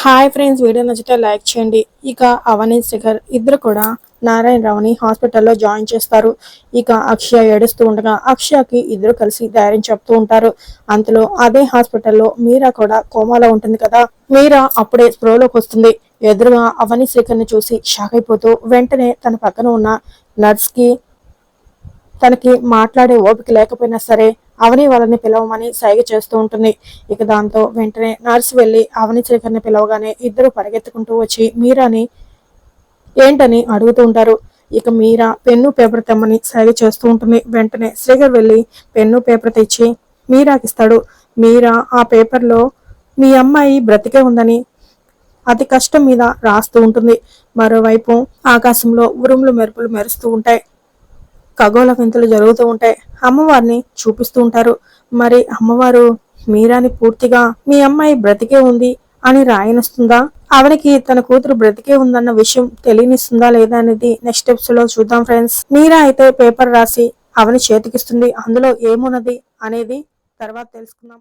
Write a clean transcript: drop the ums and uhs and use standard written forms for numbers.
Hi friends, video నచ్చితే like చేయండి. ఇక అవని శేఖర్ ఇద్దరు కూడా నారాయణరావుని హాస్పిటల్లో జాయిన్ చేస్తారు. ఇక అక్షయ ఏడుస్తూ ఉండగా అక్షయకి ఇద్దరు కలిసి ధైర్యం చెప్తూ ఉంటారు. అంతలో అదే హాస్పిటల్లో మీరా కూడా కోమాలో ఉంటుంది కదా. మీరా అప్పుడే స్ప్రోలోకి వస్తుంది. ఎదురుగా అవని శేఖర్ ని చూసి షాక్ అయిపోతూ వెంటనే తన పక్కన ఉన్న నర్స్ కి తనకి మాట్లాడే ఓపిక లేకపోయినా సరే అవని వాళ్ళని పిలవమని సైగ చేస్తూ ఉంటుంది. ఇక దాంతో వెంటనే నర్స్ వెళ్లి అవని శేఖర్ని పిలవగానే ఇద్దరు పరిగెత్తుకుంటూ వచ్చి మీరాని ఏంటని అడుగుతూ ఉంటారు. ఇక మీరా పెన్ను పేపర్ తెమ్మని సైగ చేస్తూ ఉంటుంది. వెంటనే శ్రీగర్ వెళ్లి పెన్ను పేపర్ తెచ్చి మీరాకి ఇస్తాడు. మీరా ఆ పేపర్లో మీ అమ్మాయి బ్రతికే ఉందని అతి కష్టం మీద రాస్తూ ఉంటుంది. మరోవైపు ఆకాశంలో ఉరుములు మెరుపులు మెరుస్తూ ఉంటాయి. ఖగోళ వింతలు జరుగుతూ ఉంటాయి. అమ్మవారిని చూపిస్తూ ఉంటారు. మరి అమ్మవారు మీరాని పూర్తిగా మీ అమ్మాయి బ్రతికే ఉంది అని రాయనిస్తుందా, ఆవిడకి తన కూతురు బ్రతికే ఉందన్న విషయం తెలియనిస్తుందా లేదా అనేది నెక్స్ట్ ఎపిసోడ్ లో చూద్దాం ఫ్రెండ్స్. మీరా అయితే పేపర్ రాసి అవని చేతికిస్తుంది. అందులో ఏమున్నది అనేది తర్వాత తెలుసుకుందాం.